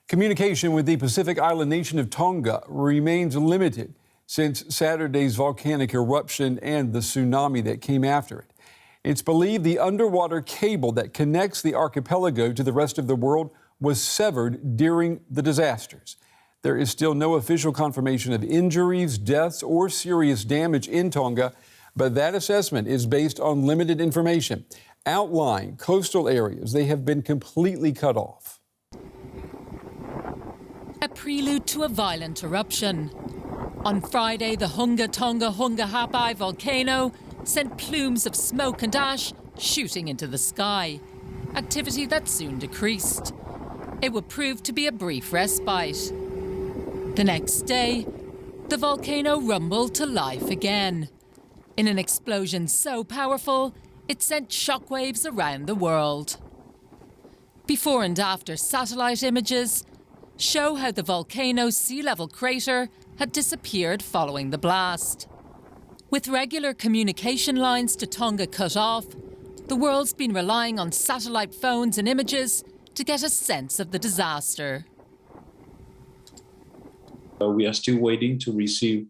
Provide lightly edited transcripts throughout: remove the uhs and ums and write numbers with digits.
Communication with the Pacific island nation of Tonga remains limited since Saturday's volcanic eruption and the tsunami that came after it. It's believed the underwater cable that connects the archipelago to the rest of the world was severed during the disasters. There is still no official confirmation of injuries, deaths, or serious damage in Tonga, but that assessment is based on limited information. Outlying coastal areas, they have been completely cut off. A prelude to a violent eruption. On Friday, the Hunga-Tonga-Hunga-Ha'apai volcano sent plumes of smoke and ash shooting into the sky, activity that soon decreased. It would prove to be a brief respite. The next day, the volcano rumbled to life again, in an explosion so powerful it sent shockwaves around the world. Before and after satellite images show how the volcano's sea-level crater had disappeared following the blast. With regular communication lines to Tonga cut off, the world's been relying on satellite phones and images to get a sense of the disaster. We are still waiting to receive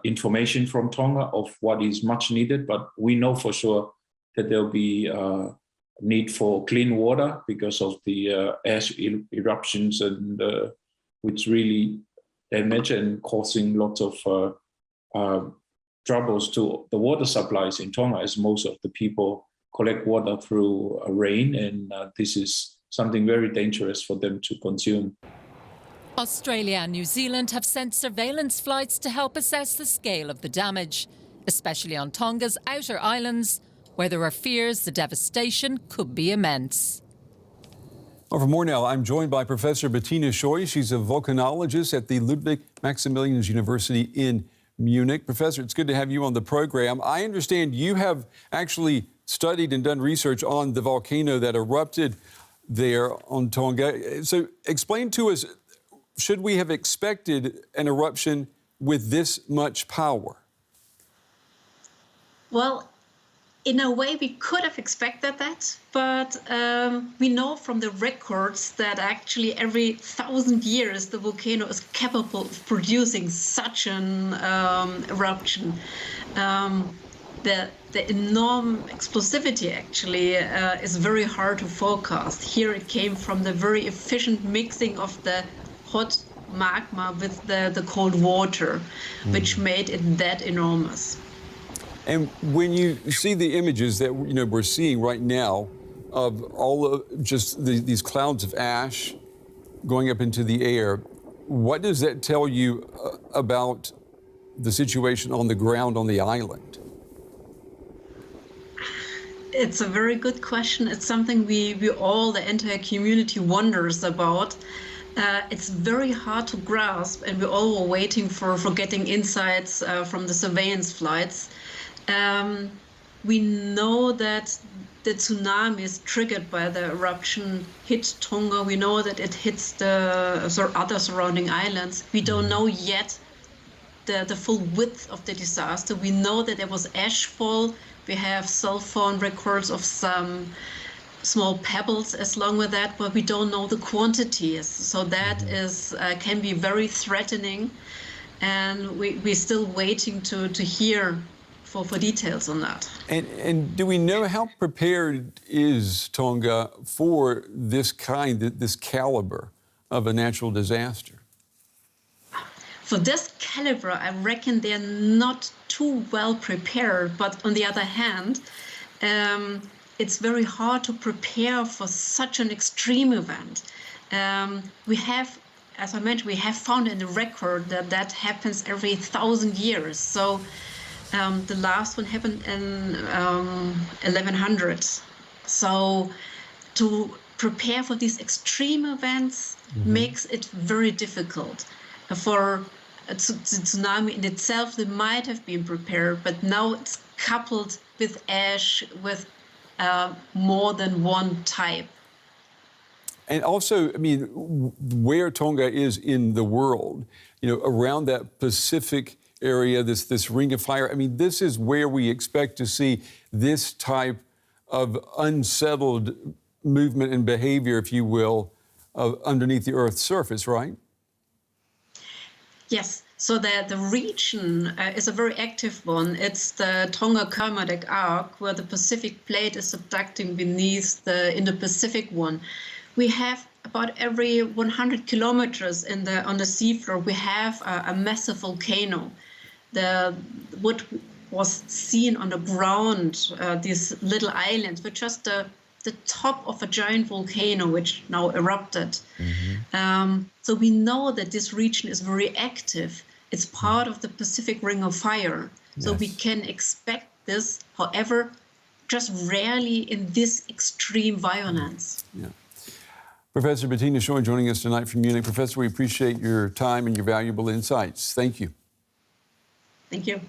information from Tonga of what is much needed, but we know for sure that there'll be need for clean water because of the ash eruptions and which really damage and causing lots of troubles to the water supplies in Tonga, as most of the people collect water through rain, and this is something very dangerous for them to consume. Australia and New Zealand have sent surveillance flights to help assess the scale of the damage, especially on Tonga's outer islands, where there are fears the devastation could be immense. Well, for more now, I'm joined by Professor Bettina Scheu. She's a volcanologist at the Ludwig Maximilians University in Munich. Professor, it's good to have you on the program. I understand you have actually studied and done research on the volcano that erupted there on Tonga. So explain to us, should we have expected an eruption with this much power? Well, in a way, we could have expected that, but we know from the records that actually every 1,000 years the volcano is capable of producing such an eruption. The enormous explosivity actually is very hard to forecast. Here it came from the very efficient mixing of the hot magma with the cold water, which made it that enormous. And when you see the images that we're seeing right now of all of just these clouds of ash going up into the air, what does that tell you about the situation on the ground on the island? It's a very good question. It's something we all, the entire community, wonders about. It's very hard to grasp, and we're all waiting for getting insights from the surveillance flights. We know that the tsunami is triggered by the eruption, hit Tonga. We know that it hits the other surrounding islands. We don't know yet the full width of the disaster. We know that there was ash fall. We have cell phone records of some small pebbles as long with that, but we don't know the quantities. So that is can be very threatening, and we're still waiting to hear for details on that. And do we know how prepared is Tonga for this caliber of a natural disaster? For this caliber, I reckon they're not too well prepared, but on the other hand, it's very hard to prepare for such an extreme event. We have, as I mentioned, we have found in the record that happens every 1,000 years. So the last one happened in 1100. So to prepare for these extreme events makes it very difficult. For the tsunami in itself, they might have been prepared, but now it's coupled with ash, with more than one type. And also, I mean, where Tonga is in the world, around that Pacific area, this ring of fire, I mean, this is where we expect to see this type of unsettled movement and behavior, if you will, underneath the Earth's surface, right? Yes, so the region is a very active one. It's the Tonga-Kermadec arc, where the Pacific plate is subducting beneath the Indo-Pacific one. We have about every 100 kilometers on the seafloor, we have a massive volcano. What was seen on the ground, these little islands, were just the top of a giant volcano which now erupted. So we know that this region is very active. It's part of the Pacific Ring of Fire. So we can expect this, however, just rarely in this extreme violence. Yeah. Professor Bettina Scheu joining us tonight from Munich. Professor, we appreciate your time and your valuable insights. Thank you. Thank you.